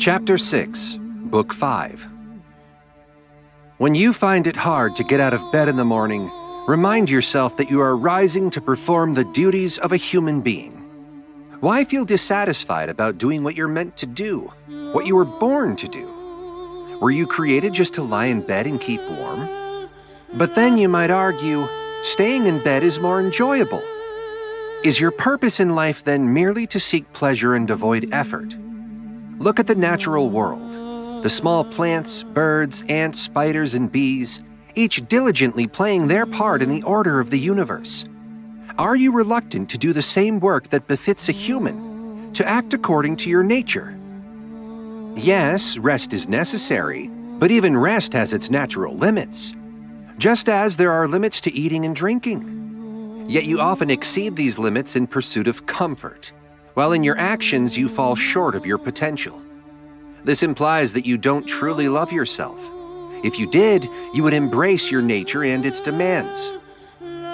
Chapter 6, Book 5. When you find it hard to get out of bed in the morning, remind yourself that you are rising to perform the duties of a human being. Why feel dissatisfied about doing what you're meant to do, what you were born to do? Were you created just to lie in bed and keep warm? But then you might argue, staying in bed is more enjoyable. Is your purpose in life then merely to seek pleasure and avoid effort? Look at the natural world, the small plants, birds, ants, spiders, and bees, each diligently playing their part in the order of the universe. Are you reluctant to do the same work that befits a human, to act according to your nature? Yes, rest is necessary, but even rest has its natural limits, just as there are limits to eating and drinking. Yet you often exceed these limits in pursuit of comfort, while in your actions you fall short of your potential. This implies that you don't truly love yourself. If you did, you would embrace your nature and its demands.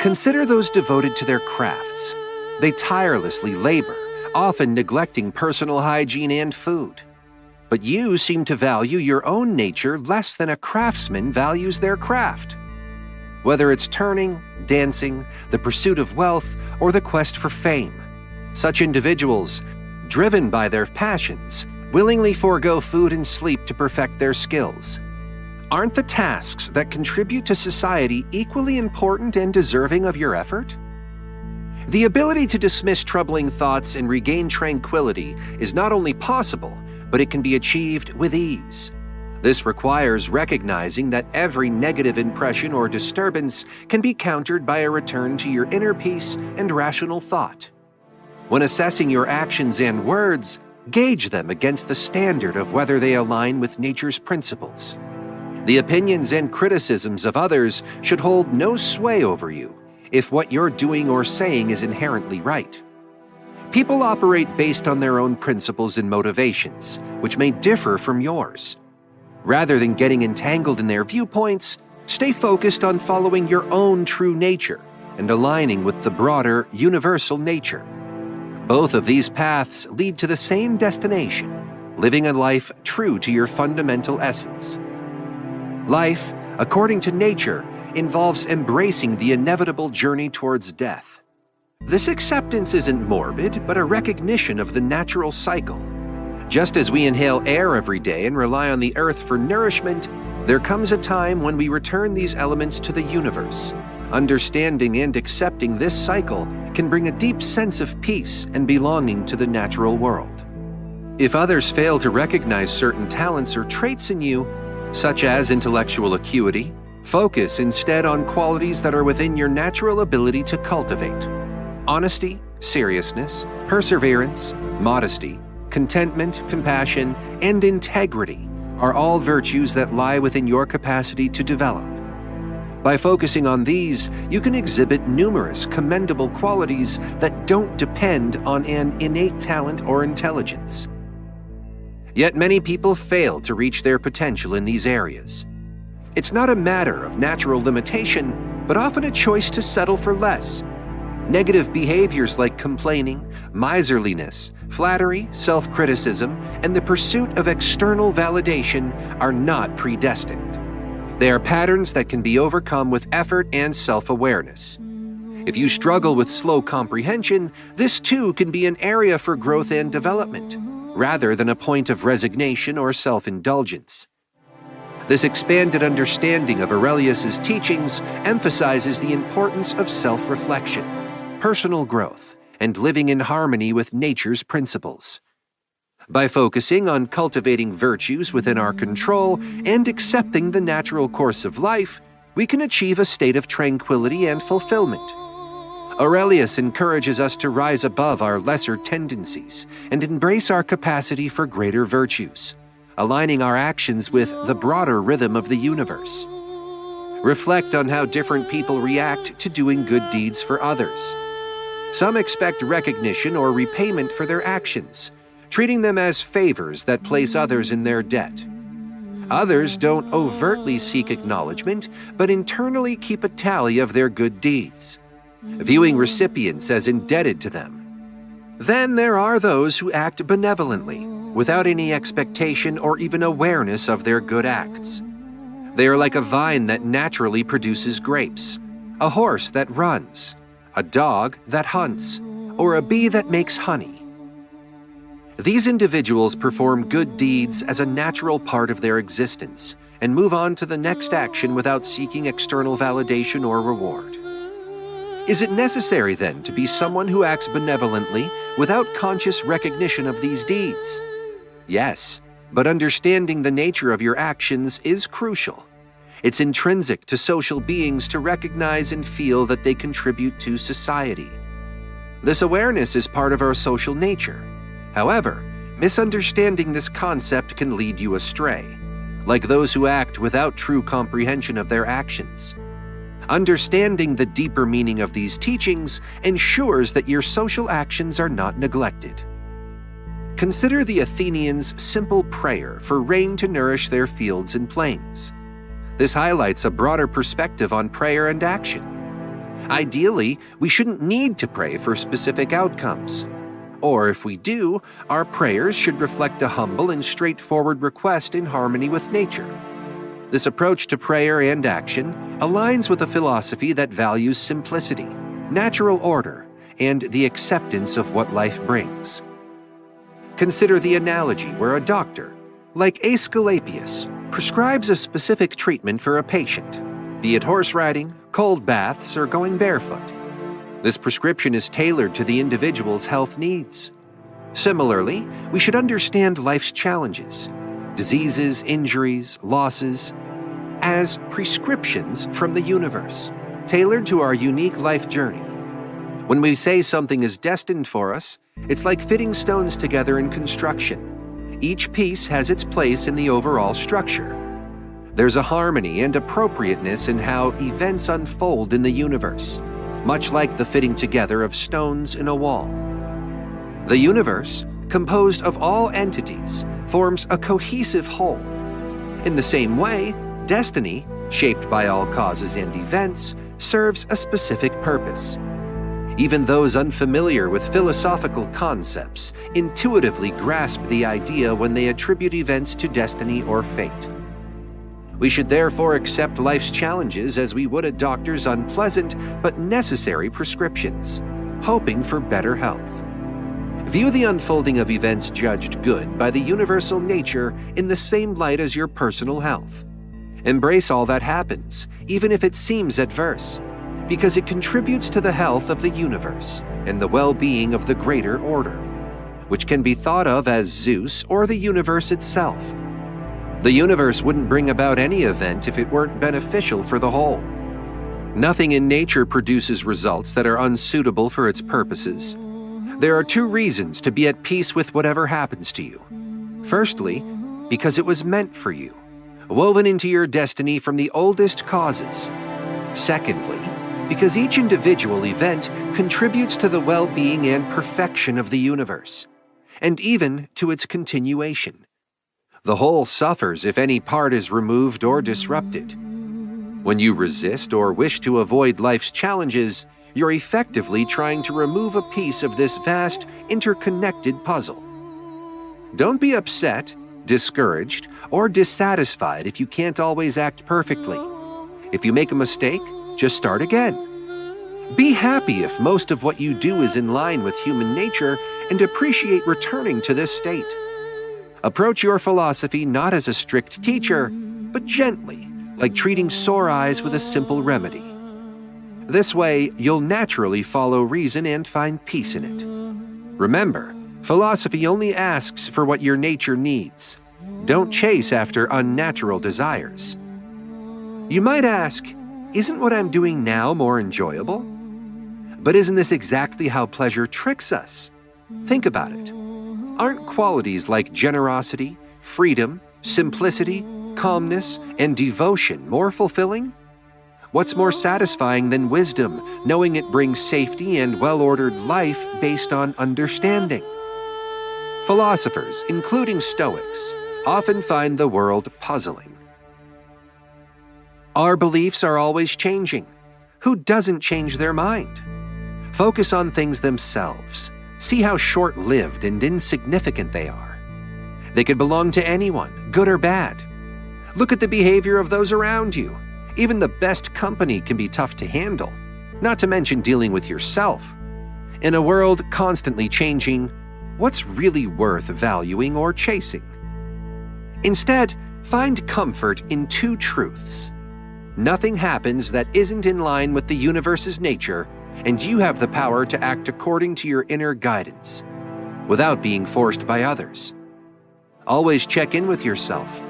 Consider those devoted to their crafts. They tirelessly labor, often neglecting personal hygiene and food. But you seem to value your own nature less than a craftsman values their craft. Whether it's turning, dancing, the pursuit of wealth, or the quest for fame, such individuals, driven by their passions, willingly forego food and sleep to perfect their skills. Aren't the tasks that contribute to society equally important and deserving of your effort? The ability to dismiss troubling thoughts and regain tranquility is not only possible, but it can be achieved with ease. This requires recognizing that every negative impression or disturbance can be countered by a return to your inner peace and rational thought. When assessing your actions and words, gauge them against the standard of whether they align with nature's principles. The opinions and criticisms of others should hold no sway over you if what you're doing or saying is inherently right. People operate based on their own principles and motivations, which may differ from yours. Rather than getting entangled in their viewpoints, stay focused on following your own true nature and aligning with the broader, universal nature. Both of these paths lead to the same destination, living a life true to your fundamental essence. Life, according to nature, involves embracing the inevitable journey towards death. This acceptance isn't morbid, but a recognition of the natural cycle. Just as we inhale air every day and rely on the earth for nourishment, there comes a time when we return these elements to the universe. Understanding and accepting this cycle can bring a deep sense of peace and belonging to the natural world. If others fail to recognize certain talents or traits in you, such as intellectual acuity, focus instead on qualities that are within your natural ability to cultivate. Honesty, seriousness, perseverance, modesty, contentment, compassion, and integrity are all virtues that lie within your capacity to develop. By focusing on these, you can exhibit numerous commendable qualities that don't depend on an innate talent or intelligence. Yet many people fail to reach their potential in these areas. It's not a matter of natural limitation, but often a choice to settle for less. Negative behaviors like complaining, miserliness, flattery, self-criticism, and the pursuit of external validation are not predestined. They are patterns that can be overcome with effort and self-awareness. If you struggle with slow comprehension, this too can be an area for growth and development, rather than a point of resignation or self-indulgence. This expanded understanding of Aurelius's teachings emphasizes the importance of self-reflection, personal growth, and living in harmony with nature's principles. By focusing on cultivating virtues within our control and accepting the natural course of life, we can achieve a state of tranquility and fulfillment. Aurelius encourages us to rise above our lesser tendencies and embrace our capacity for greater virtues, aligning our actions with the broader rhythm of the universe. Reflect on how different people react to doing good deeds for others. Some expect recognition or repayment for their actions, treating them as favors that place others in their debt. Others don't overtly seek acknowledgement, but internally keep a tally of their good deeds, viewing recipients as indebted to them. Then there are those who act benevolently, without any expectation or even awareness of their good acts. They are like a vine that naturally produces grapes, a horse that runs, a dog that hunts, or a bee that makes honey. These individuals perform good deeds as a natural part of their existence and move on to the next action without seeking external validation or reward. Is it necessary, then, to be someone who acts benevolently without conscious recognition of these deeds? Yes, but understanding the nature of your actions is crucial. It's intrinsic to social beings to recognize and feel that they contribute to society. This awareness is part of our social nature. However, misunderstanding this concept can lead you astray, like those who act without true comprehension of their actions. Understanding the deeper meaning of these teachings ensures that your social actions are not neglected. Consider the Athenians' simple prayer for rain to nourish their fields and plains. This highlights a broader perspective on prayer and action. Ideally, we shouldn't need to pray for specific outcomes. Or if we do, our prayers should reflect a humble and straightforward request in harmony with nature. This approach to prayer and action aligns with a philosophy that values simplicity, natural order, and the acceptance of what life brings. Consider the analogy where a doctor, like Aesculapius, prescribes a specific treatment for a patient, be it horse riding, cold baths, or going barefoot. This prescription is tailored to the individual's health needs. Similarly, we should understand life's challenges, diseases, injuries, losses, as prescriptions from the universe, tailored to our unique life journey. When we say something is destined for us, it's like fitting stones together in construction. Each piece has its place in the overall structure. There's a harmony and appropriateness in how events unfold in the universe, much like the fitting together of stones in a wall. The universe, composed of all entities, forms a cohesive whole. In the same way, destiny, shaped by all causes and events, serves a specific purpose. Even those unfamiliar with philosophical concepts intuitively grasp the idea when they attribute events to destiny or fate. We should therefore accept life's challenges as we would a doctor's unpleasant but necessary prescriptions, hoping for better health. View the unfolding of events judged good by the universal nature in the same light as your personal health. Embrace all that happens, even if it seems adverse, because it contributes to the health of the universe and the well-being of the greater order, which can be thought of as Zeus or the universe itself. The universe wouldn't bring about any event if it weren't beneficial for the whole. Nothing in nature produces results that are unsuitable for its purposes. There are two reasons to be at peace with whatever happens to you. Firstly, because it was meant for you, woven into your destiny from the oldest causes. Secondly, because each individual event contributes to the well-being and perfection of the universe, and even to its continuation. The whole suffers if any part is removed or disrupted. When you resist or wish to avoid life's challenges, you're effectively trying to remove a piece of this vast, interconnected puzzle. Don't be upset, discouraged, or dissatisfied if you can't always act perfectly. If you make a mistake, just start again. Be happy if most of what you do is in line with human nature and appreciate returning to this state. Approach your philosophy not as a strict teacher, but gently, like treating sore eyes with a simple remedy. This way, you'll naturally follow reason and find peace in it. Remember, philosophy only asks for what your nature needs. Don't chase after unnatural desires. You might ask, isn't what I'm doing now more enjoyable? But isn't this exactly how pleasure tricks us? Think about it. Aren't qualities like generosity, freedom, simplicity, calmness, and devotion more fulfilling? What's more satisfying than wisdom, knowing it brings safety and well-ordered life based on understanding? Philosophers, including Stoics, often find the world puzzling. Our beliefs are always changing. Who doesn't change their mind? Focus on things themselves. See how short-lived and insignificant they are. They could belong to anyone, good or bad. Look at the behavior of those around you. Even the best company can be tough to handle, not to mention dealing with yourself. In a world constantly changing, what's really worth valuing or chasing? Instead, find comfort in two truths. Nothing happens that isn't in line with the universe's nature, and you have the power to act according to your inner guidance, without being forced by others. Always check in with yourself.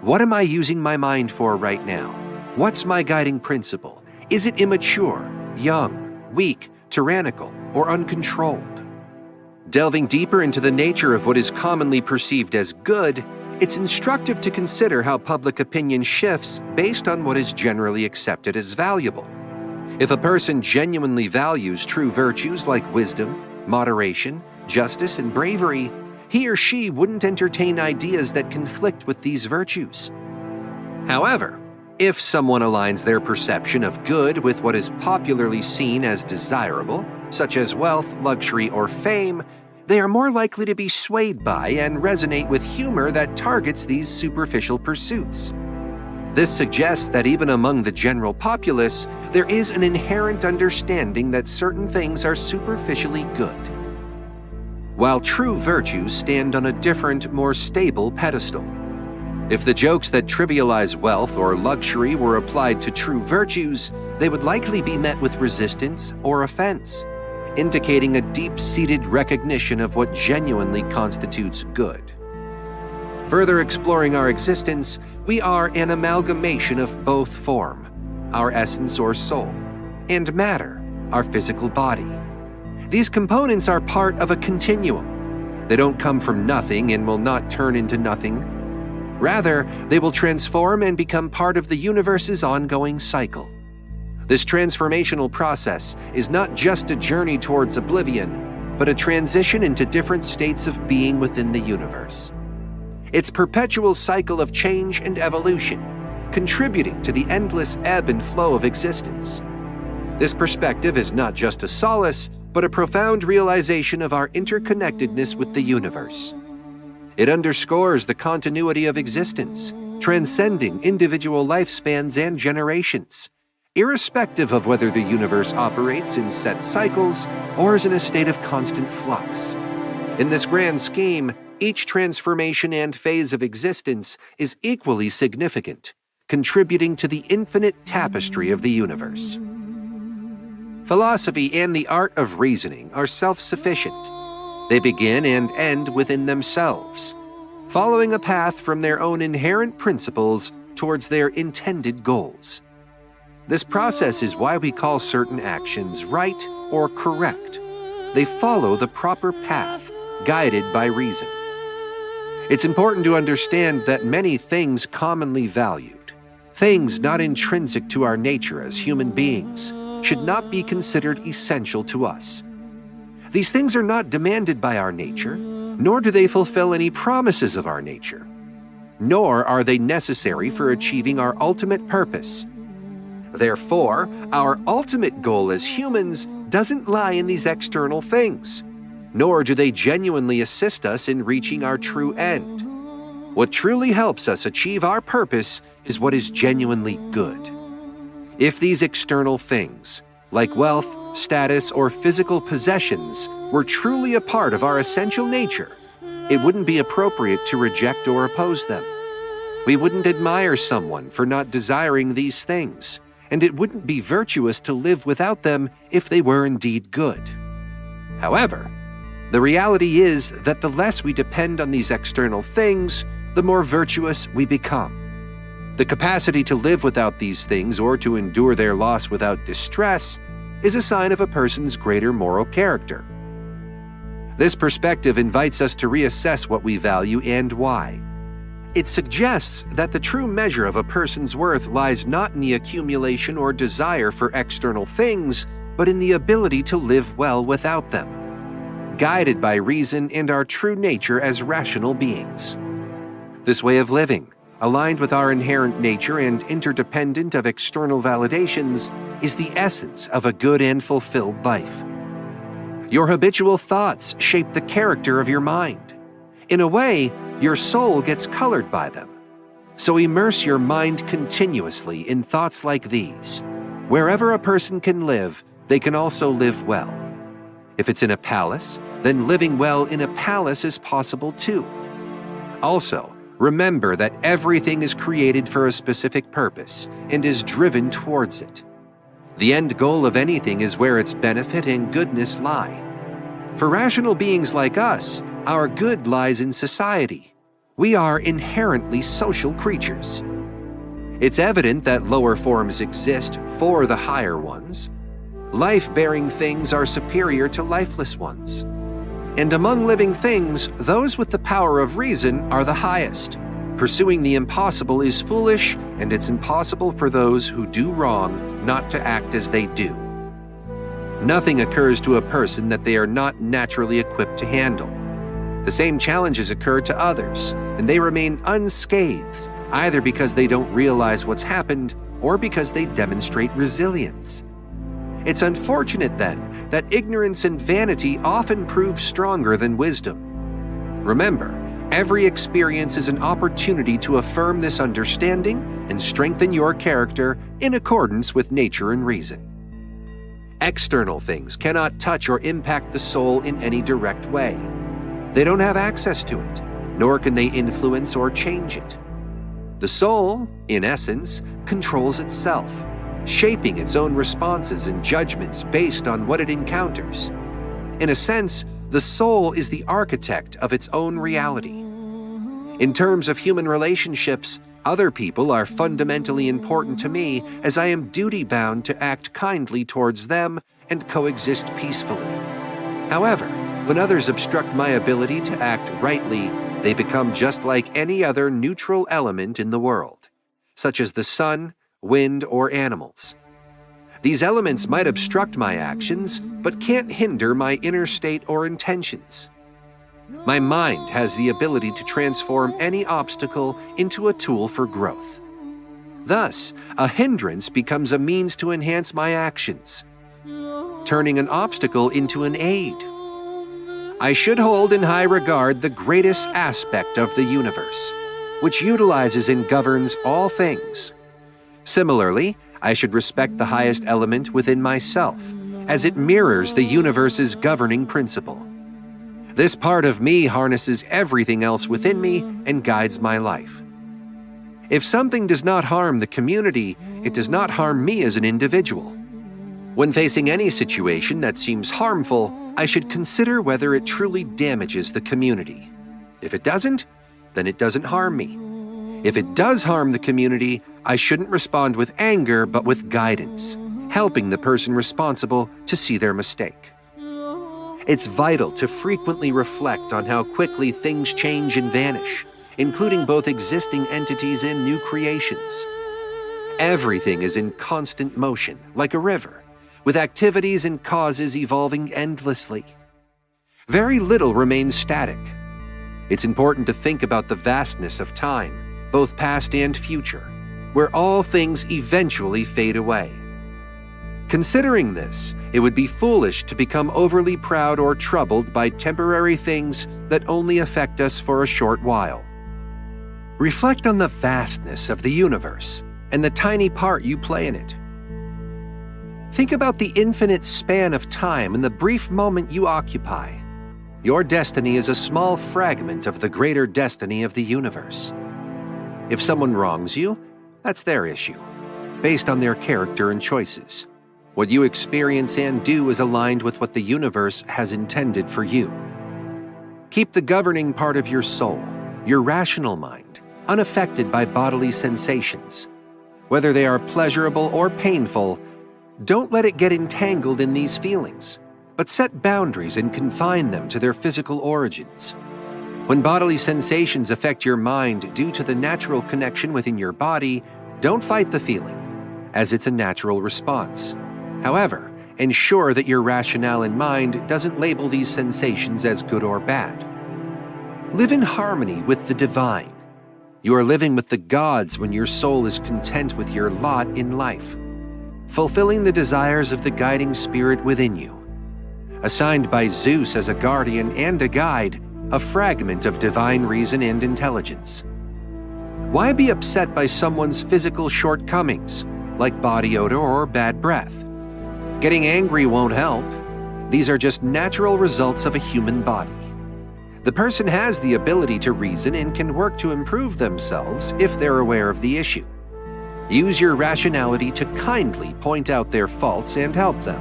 What am I using my mind for right now? What's my guiding principle? Is it immature, young, weak, tyrannical, or uncontrolled? Delving deeper into the nature of what is commonly perceived as good, it's instructive to consider how public opinion shifts based on what is generally accepted as valuable. If a person genuinely values true virtues like wisdom, moderation, justice, and bravery, he or she wouldn't entertain ideas that conflict with these virtues. However, if someone aligns their perception of good with what is popularly seen as desirable, such as wealth, luxury, or fame, they are more likely to be swayed by and resonate with humor that targets these superficial pursuits. This suggests that even among the general populace, there is an inherent understanding that certain things are superficially good, while true virtues stand on a different, more stable pedestal. If the jokes that trivialize wealth or luxury were applied to true virtues, they would likely be met with resistance or offense, indicating a deep-seated recognition of what genuinely constitutes good. Further exploring our existence, we are an amalgamation of both form, our essence or soul, and matter, our physical body. These components are part of a continuum. They don't come from nothing and will not turn into nothing. Rather, they will transform and become part of the universe's ongoing cycle. This transformational process is not just a journey towards oblivion, but a transition into different states of being within the universe. Its perpetual cycle of change and evolution, contributing to the endless ebb and flow of existence. This perspective is not just a solace, but a profound realization of our interconnectedness with the universe. It underscores the continuity of existence, transcending individual lifespans and generations, irrespective of whether the universe operates in set cycles or is in a state of constant flux. In this grand scheme, each transformation and phase of existence is equally significant, contributing to the infinite tapestry of the universe. Philosophy and the art of reasoning are self-sufficient. They begin and end within themselves, following a path from their own inherent principles towards their intended goals. This process is why we call certain actions right or correct. They follow the proper path, guided by reason. It's important to understand that many things commonly valued, things not intrinsic to our nature as human beings, should not be considered essential to us. These things are not demanded by our nature, nor do they fulfill any promises of our nature, nor are they necessary for achieving our ultimate purpose. Therefore, our ultimate goal as humans doesn't lie in these external things, nor do they genuinely assist us in reaching our true end. What truly helps us achieve our purpose is what is genuinely good. If these external things, like wealth, status, or physical possessions, were truly a part of our essential nature, it wouldn't be appropriate to reject or oppose them. We wouldn't admire someone for not desiring these things, and it wouldn't be virtuous to live without them if they were indeed good. However, the reality is that the less we depend on these external things, the more virtuous we become. The capacity to live without these things or to endure their loss without distress is a sign of a person's greater moral character. This perspective invites us to reassess what we value and why. It suggests that the true measure of a person's worth lies not in the accumulation or desire for external things, but in the ability to live well without them, guided by reason and our true nature as rational beings. This way of living, aligned with our inherent nature and interdependent of external validations, is the essence of a good and fulfilled life. Your habitual thoughts shape the character of your mind. In a way, your soul gets colored by them. So immerse your mind continuously in thoughts like these. Wherever a person can live, they can also live well. If it's in a palace, then living well in a palace is possible too. Also, remember that everything is created for a specific purpose and is driven towards it. The end goal of anything is where its benefit and goodness lie. For rational beings like us, our good lies in society. We are inherently social creatures. It's evident that lower forms exist for the higher ones. Life-bearing things are superior to lifeless ones. And among living things, those with the power of reason are the highest. Pursuing the impossible is foolish, and it's impossible for those who do wrong not to act as they do. Nothing occurs to a person that they are not naturally equipped to handle. The same challenges occur to others, and they remain unscathed, either because they don't realize what's happened or because they demonstrate resilience. It's unfortunate, then, that ignorance and vanity often prove stronger than wisdom. Remember, every experience is an opportunity to affirm this understanding and strengthen your character in accordance with nature and reason. External things cannot touch or impact the soul in any direct way. They don't have access to it, nor can they influence or change it. The soul, in essence, controls itself, shaping its own responses and judgments based on what it encounters. In a sense, the soul is the architect of its own reality. In terms of human relationships, other people are fundamentally important to me as I am duty-bound to act kindly towards them and coexist peacefully. However, when others obstruct my ability to act rightly, they become just like any other neutral element in the world, such as the sun, wind, or animals. These elements might obstruct my actions, but can't hinder my inner state or intentions. My mind has the ability to transform any obstacle into a tool for growth. Thus, a hindrance becomes a means to enhance my actions, turning an obstacle into an aid. I should hold in high regard the greatest aspect of the universe, which utilizes and governs all things. Similarly, I should respect the highest element within myself, as it mirrors the universe's governing principle. This part of me harnesses everything else within me and guides my life. If something does not harm the community, it does not harm me as an individual. When facing any situation that seems harmful, I should consider whether it truly damages the community. If it doesn't, then it doesn't harm me. If it does harm the community, I shouldn't respond with anger but with guidance, helping the person responsible to see their mistake. It's vital to frequently reflect on how quickly things change and vanish, including both existing entities and new creations. Everything is in constant motion, like a river, with activities and causes evolving endlessly. Very little remains static. It's important to think about the vastness of time, both past and future, where all things eventually fade away. Considering this, it would be foolish to become overly proud or troubled by temporary things that only affect us for a short while. Reflect on the vastness of the universe and the tiny part you play in it. Think about the infinite span of time and the brief moment you occupy. Your destiny is a small fragment of the greater destiny of the universe. If someone wrongs you, that's their issue, based on their character and choices. What you experience and do is aligned with what the universe has intended for you. Keep the governing part of your soul, your rational mind, unaffected by bodily sensations. Whether they are pleasurable or painful, don't let it get entangled in these feelings, but set boundaries and confine them to their physical origins. When bodily sensations affect your mind due to the natural connection within your body, don't fight the feeling, as it's a natural response. However, ensure that your rationale in mind doesn't label these sensations as good or bad. Live in harmony with the divine. You are living with the gods when your soul is content with your lot in life, fulfilling the desires of the guiding spirit within you. Assigned by Zeus as a guardian and a guide, a fragment of divine reason and intelligence. Why be upset by someone's physical shortcomings, like body odor or bad breath? Getting angry won't help. These are just natural results of a human body. The person has the ability to reason and can work to improve themselves if they're aware of the issue. Use your rationality to kindly point out their faults and help them.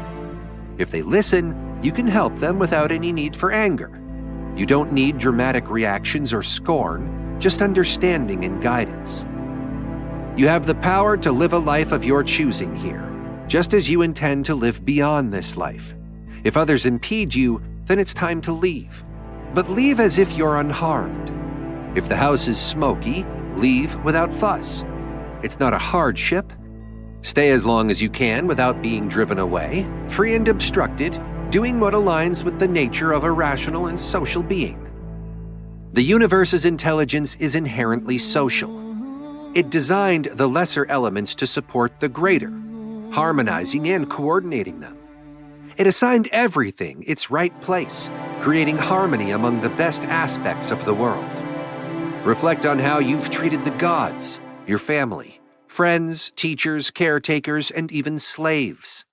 If they listen, you can help them without any need for anger. You don't need dramatic reactions or scorn, just understanding and guidance. You have the power to live a life of your choosing here, just as you intend to live beyond this life. If others impede you, then it's time to leave. But leave as if you're unharmed. If the house is smoky, leave without fuss. It's not a hardship. Stay as long as you can without being driven away, free and obstructed, doing what aligns with the nature of a rational and social being. The universe's intelligence is inherently social. It designed the lesser elements to support the greater, harmonizing and coordinating them. It assigned everything its right place, creating harmony among the best aspects of the world. Reflect on how you've treated the gods, your family, friends, teachers, caretakers, and even slaves.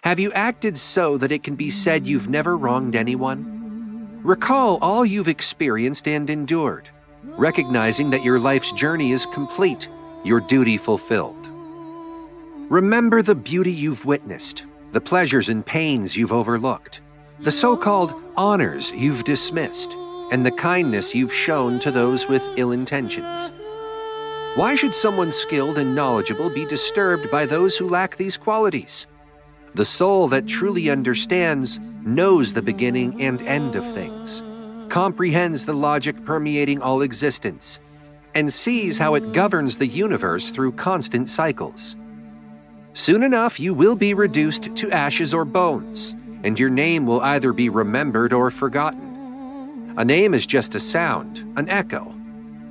Have you acted so that it can be said you've never wronged anyone? Recall all you've experienced and endured, recognizing that your life's journey is complete, your duty fulfilled. Remember the beauty you've witnessed, the pleasures and pains you've overlooked, the so-called honors you've dismissed, and the kindness you've shown to those with ill intentions. Why should someone skilled and knowledgeable be disturbed by those who lack these qualities? The soul that truly understands knows the beginning and end of things, comprehends the logic permeating all existence, and sees how it governs the universe through constant cycles. Soon enough, you will be reduced to ashes or bones, and your name will either be remembered or forgotten. A name is just a sound, an echo.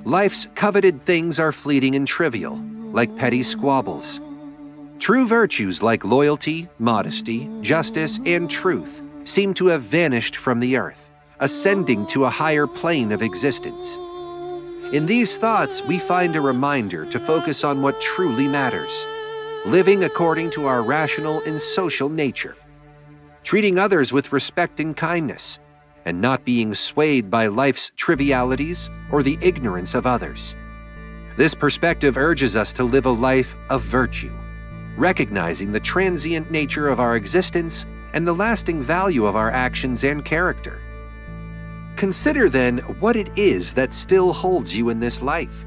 Life's coveted things are fleeting and trivial, like petty squabbles. True virtues like loyalty, modesty, justice, and truth seem to have vanished from the earth, ascending to a higher plane of existence. In these thoughts, we find a reminder to focus on what truly matters, living according to our rational and social nature, treating others with respect and kindness, and not being swayed by life's trivialities or the ignorance of others. This perspective urges us to live a life of virtue, recognizing the transient nature of our existence and the lasting value of our actions and character. Consider then what it is that still holds you in this life.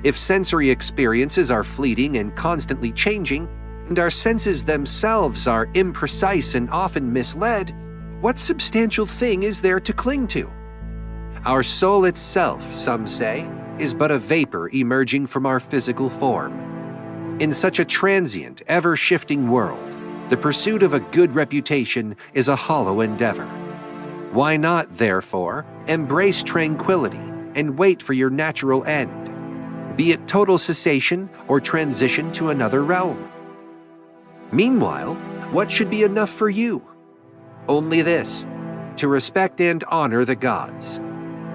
If sensory experiences are fleeting and constantly changing, and our senses themselves are imprecise and often misled, what substantial thing is there to cling to? Our soul itself, some say, is but a vapor emerging from our physical form. In such a transient, ever-shifting world, the pursuit of a good reputation is a hollow endeavor. Why not, therefore, embrace tranquility and wait for your natural end, be it total cessation or transition to another realm? Meanwhile, what should be enough for you? Only this: to respect and honor the gods,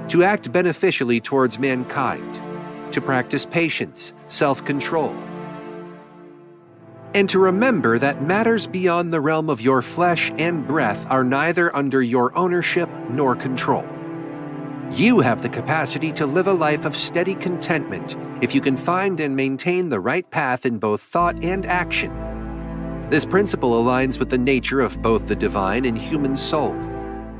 to act beneficially towards mankind, to practice patience, self-control, and to remember that matters beyond the realm of your flesh and breath are neither under your ownership nor control. You have the capacity to live a life of steady contentment if you can find and maintain the right path in both thought and action. This principle aligns with the nature of both the divine and human soul,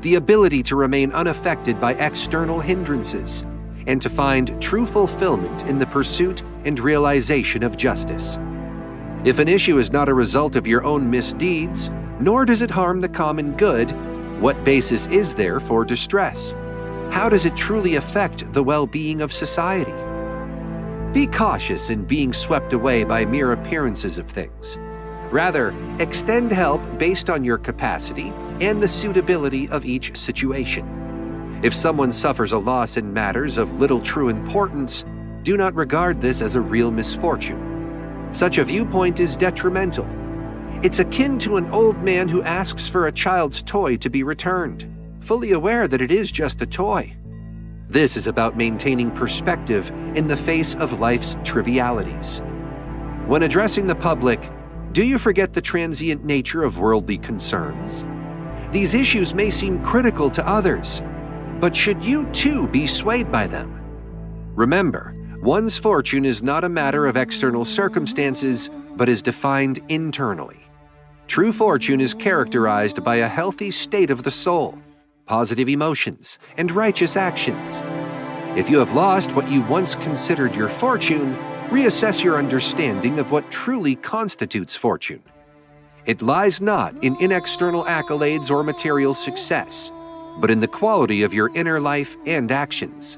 the ability to remain unaffected by external hindrances, and to find true fulfillment in the pursuit and realization of justice. If an issue is not a result of your own misdeeds, nor does it harm the common good, what basis is there for distress? How does it truly affect the well-being of society? Be cautious in being swept away by mere appearances of things. Rather, extend help based on your capacity and the suitability of each situation. If someone suffers a loss in matters of little true importance, do not regard this as a real misfortune. Such a viewpoint is detrimental. It's akin to an old man who asks for a child's toy to be returned, fully aware that it is just a toy, This is about maintaining perspective in the face of life's trivialities. When addressing the public, do you forget the transient nature of worldly concerns? These issues may seem critical to others, but should you too be swayed by them? Remember, one's fortune is not a matter of external circumstances, but is defined internally. True fortune is characterized by a healthy state of the soul, positive emotions, and righteous actions. If you have lost what you once considered your fortune, reassess your understanding of what truly constitutes fortune. It lies not in external accolades or material success, but in the quality of your inner life and actions.